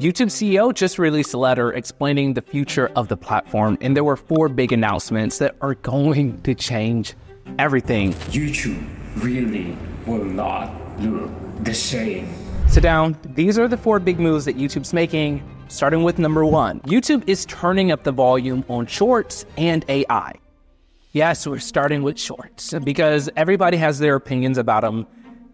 YouTube CEO just released a letter explaining the future of the platform, and there were 4 big announcements that are going to change everything. YouTube really will not look the same. Sit down. These are the 4 big moves that YouTube's making, starting with number 1. YouTube is turning up the volume on Shorts and AI. Yes, we're starting with Shorts because everybody has their opinions about them.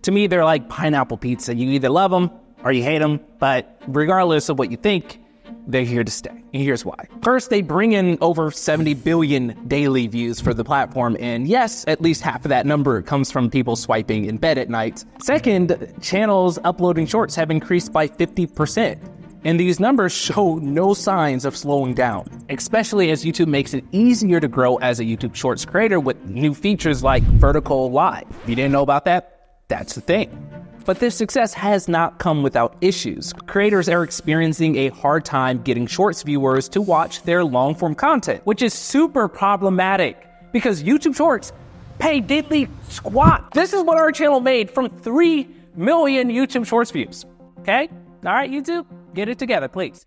To me, they're like pineapple pizza. You either love them or you hate them, but regardless of what you think, they're here to stay. And here's why. First, they bring in over 70 billion daily views for the platform. And yes, at least half of that number comes from people swiping in bed at night. Second, channels uploading shorts have increased by 50%. And these numbers show no signs of slowing down, especially as YouTube makes it easier to grow as a YouTube Shorts creator with new features like vertical live. If you didn't know about that, that's the thing. But this success has not come without issues. Creators are experiencing a hard time getting Shorts viewers to watch their long-form content, which is super problematic because YouTube Shorts pay diddly squat. This is what our channel made from 3 million YouTube Shorts views, okay? All right, YouTube, get it together, please.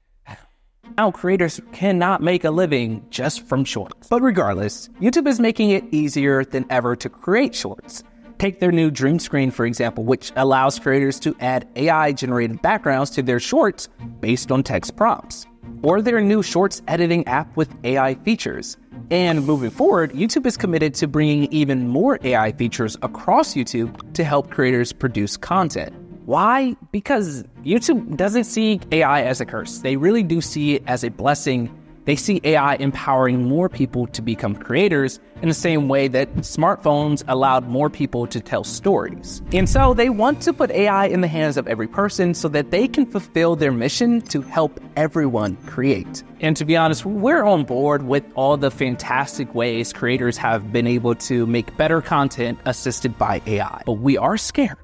Now, creators cannot make a living just from Shorts. But regardless, YouTube is making it easier than ever to create Shorts. Take their new Dream Screen, for example, which allows creators to add AI-generated backgrounds to their shorts based on text prompts, or their new Shorts editing app with AI features. And moving forward, YouTube is committed to bringing even more AI features across YouTube to help creators produce content. Why? Because YouTube doesn't see AI as a curse. They really do see it as a blessing. They see AI empowering more people to become creators in the same way that smartphones allowed more people to tell stories. And so they want to put AI in the hands of every person so that they can fulfill their mission to help everyone create. And to be honest, we're on board with all the fantastic ways creators have been able to make better content assisted by AI. But we are scared.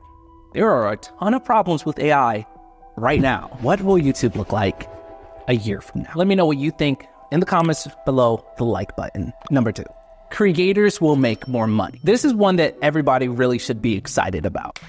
There are a ton of problems with AI right now. What will YouTube look like a year from now? Let me know what you think in the comments below the like button. Number 2, creators will make more money. This is one that everybody really should be excited about.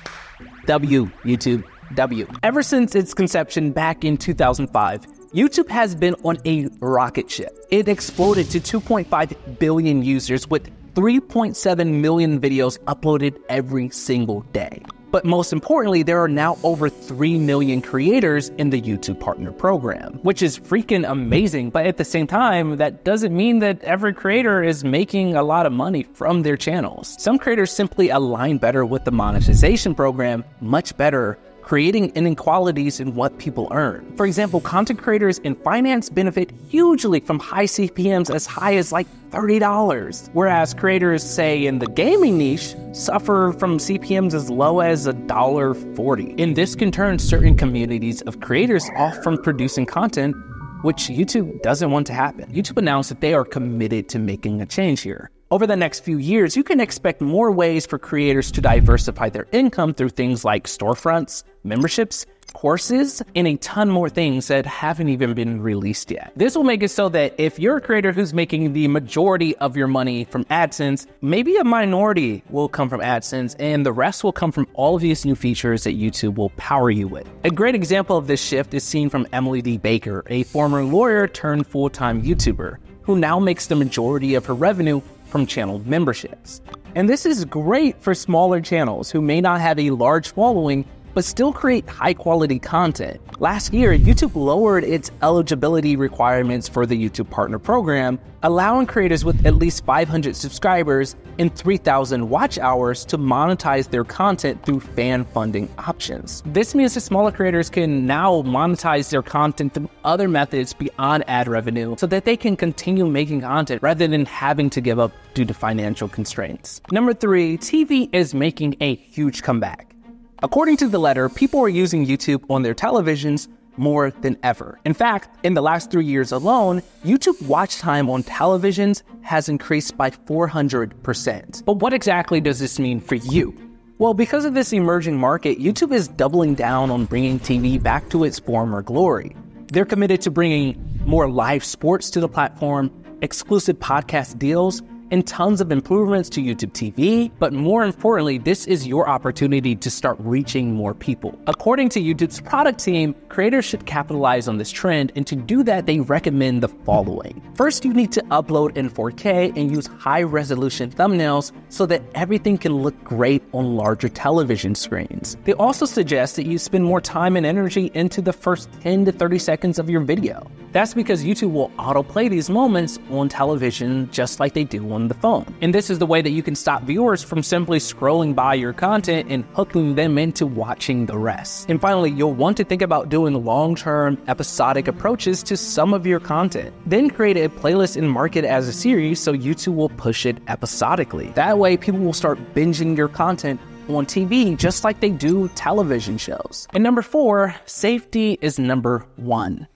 W, YouTube, W. Ever since its conception back in 2005, YouTube has been on a rocket ship. It exploded to 2.5 billion users with 3.7 million videos uploaded every single day. But most importantly, there are now over 3 million creators in the YouTube Partner Program, which is freaking amazing. But at the same time, that doesn't mean that every creator is making a lot of money from their channels. Some creators simply align better with the monetization program, much better, creating inequalities in what people earn. For example, content creators in finance benefit hugely from high CPMs as high as like $30, whereas creators, say, in the gaming niche suffer from CPMs as low as $1.40. And this can turn certain communities of creators off from producing content, which YouTube doesn't want to happen. YouTube announced that they are committed to making a change here. Over the next few years, you can expect more ways for creators to diversify their income through things like storefronts, memberships, courses, and a ton more things that haven't even been released yet. This will make it so that if you're a creator who's making the majority of your money from AdSense, maybe a minority will come from AdSense and the rest will come from all of these new features that YouTube will power you with. A great example of this shift is seen from Emily D. Baker, a former lawyer turned full-time YouTuber, who now makes the majority of her revenue from channel memberships. And this is great for smaller channels who may not have a large following but still create high-quality content. Last year, YouTube lowered its eligibility requirements for the YouTube Partner Program, allowing creators with at least 500 subscribers and 3,000 watch hours to monetize their content through fan funding options. This means that smaller creators can now monetize their content through other methods beyond ad revenue so that they can continue making content rather than having to give up due to financial constraints. Number 3, TV is making a huge comeback. According to the letter, people are using YouTube on their televisions more than ever. In fact, in the last 3 years alone, YouTube watch time on televisions has increased by 400%. But what exactly does this mean for you? Well, because of this emerging market, YouTube is doubling down on bringing TV back to its former glory. They're committed to bringing more live sports to the platform, exclusive podcast deals, and tons of improvements to YouTube TV, but more importantly, this is your opportunity to start reaching more people. According to YouTube's product team, creators should capitalize on this trend, and to do that, they recommend the following. First, you need to upload in 4K and use high-resolution thumbnails so that everything can look great on larger television screens. They also suggest that you spend more time and energy into the first 10 to 30 seconds of your video. That's because YouTube will autoplay these moments on television just like they do on the phone. And this is the way that you can stop viewers from simply scrolling by your content and hooking them into watching the rest. And finally, you'll want to think about doing long-term episodic approaches to some of your content. Then create a playlist and market it as a series so YouTube will push it episodically. That way, people will start binging your content on TV just like they do television shows. And number 4, safety is number 1.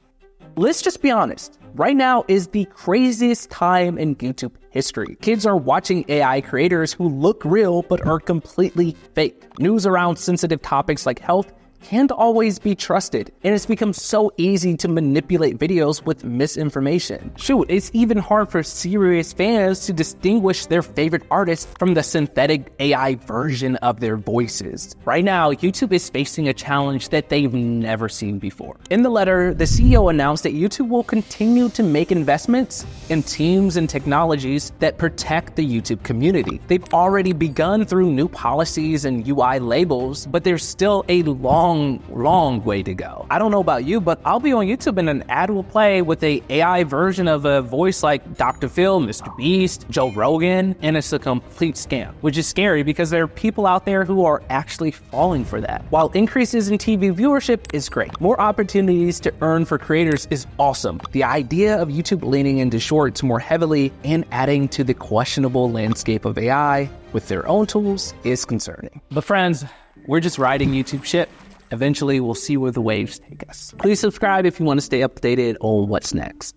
Let's just be honest. Right now is the craziest time in YouTube history. Kids are watching AI creators who look real but are completely fake. News around sensitive topics like health can't always be trusted, and it's become so easy to manipulate videos with misinformation. Shoot, it's even hard for serious fans to distinguish their favorite artists from the synthetic AI version of their voices. Right now, YouTube is facing a challenge that they've never seen before. In the letter, the CEO announced that YouTube will continue to make investments in teams and technologies that protect the YouTube community. They've already begun through new policies and UI labels, but there's still a long way to go. I don't know about you, but I'll be on YouTube and an ad will play with a AI version of a voice like Dr. Phil, Mr. Beast, Joe Rogan, and it's a complete scam, which is scary because there are people out there who are actually falling for that. While increases in TV viewership is great, more opportunities to earn for creators is awesome. The idea of YouTube leaning into shorts more heavily and adding to the questionable landscape of AI with their own tools is concerning. But friends, we're just riding YouTube ship. Eventually, we'll see where the waves take us. Please subscribe if you want to stay updated on what's next.